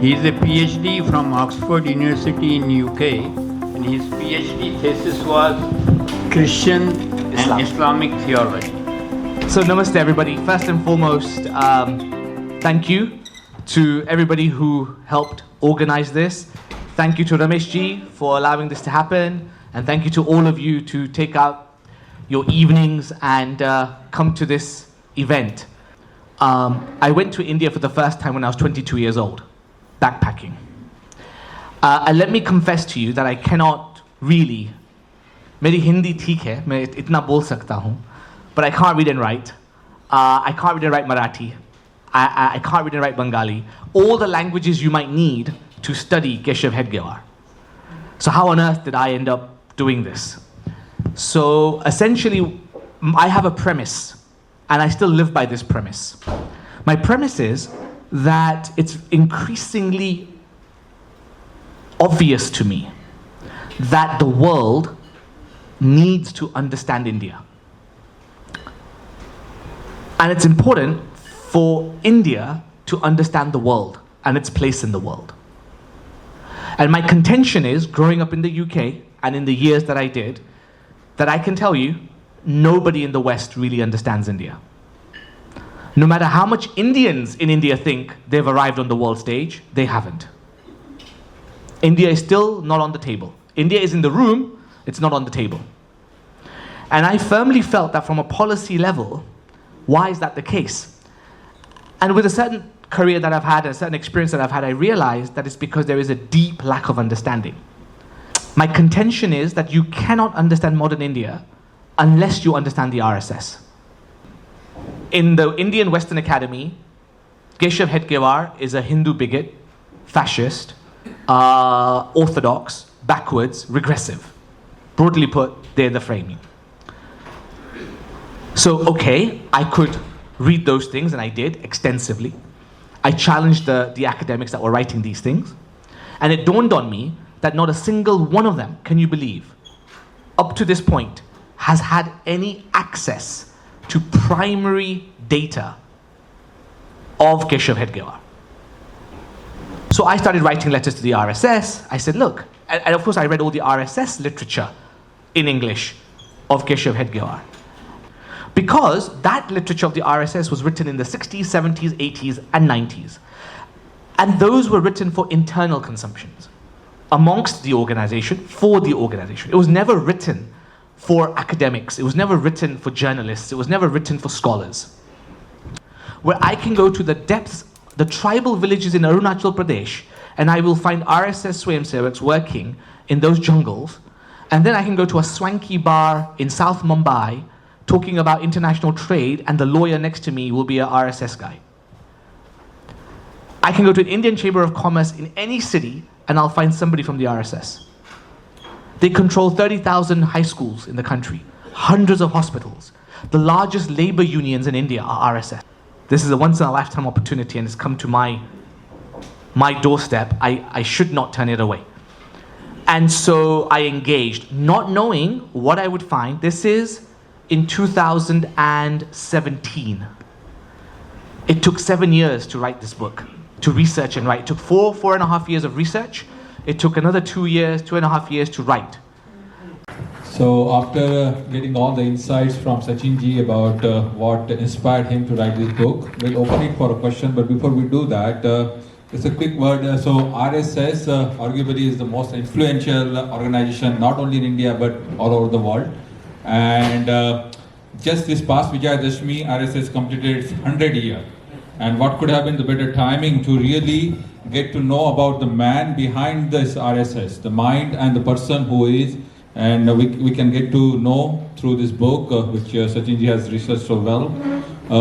He is a PhD from Oxford University in UK, and his PhD thesis was Christian and Islamic theology. So namaste everybody. First and foremost, thank you to everybody who helped organize this. Thank you to Ramesh ji for allowing this to happen, and thank you to all of you to take out your evenings and come to this event. I went to India for the first time when I was 22 years old, backpacking. And let me confess to you that I cannot really, मेरी हिंदी ठीक है, मैं इतना बोल सकता हूँ, but I can't read and write. I can't read and write Marathi. I can't read and write Bengali. All the languages you might need to study Keshav Hedgewar. So how on earth did I end up doing this? So essentially, I have a premise, and I still live by this premise. My premise is that it's increasingly obvious to me that the world needs to understand India. And it's important for India to understand the world and its place in the world. And my contention is, growing up in the UK and in the years that I did, that I can tell you, nobody in the West really understands India. No matter how much Indians in India think they've arrived on the world stage, they haven't. India is still not on the table. India is in the room, it's not on the table. And I firmly felt that from a policy level, why is that the case? And with a certain career that I've had, a certain experience that I've had, I realized that it's because there is a deep lack of understanding. My contention is that you cannot understand modern India unless you understand the RSS. In the Indian Western Academy, Keshav Hedgewar is a Hindu bigot, fascist, orthodox, backwards, regressive. Broadly put, they're the framing. So, okay, I could read those things, and I did extensively. I challenged the academics that were writing these things. And it dawned on me that not a single one of them, can you believe, up to this point, has had any access to primary data of Keshav Hedgewar. So I started writing letters to the RSS. I said, look, and of course I read all the RSS literature in English of Keshav Hedgewar. Because that literature of the RSS was written in the 60s, 70s, 80s, and 90s. And those were written for internal consumptions amongst the organization, for the organization. It was never written for academics. It was never written for journalists. It was never written for scholars. Where I can go to the depths, the tribal villages in Arunachal Pradesh, and I will find RSS Swayamsevaks working in those jungles. And then I can go to a swanky bar in South Mumbai talking about international trade, and the lawyer next to me will be a RSS guy. I can go to an Indian Chamber of Commerce in any city, and I'll find somebody from the RSS. They control 30,000 high schools in the country, hundreds of hospitals. The largest labor unions in India are RSS. This is a once-in-a-lifetime opportunity, and it's come to my doorstep. I should not turn it away. And so I engaged, not knowing what I would find. This is in 2017. It took 7 years to write this book, to research and write. It took 4.5 years of research. It took another 2 years, 2.5 years to write. So after getting all the insights from Sachin ji about what inspired him to write this book, we'll open it for a question. But before we do that, just a quick word. So RSS arguably is the most influential organization, not only in India, but all over the world. And just this past Vijayadashmi, RSS completed its 100th year. And what could have been the better timing to really get to know about the man behind this RSS, the mind and the person who is, and we can get to know through this book, which Sachin ji has researched so well.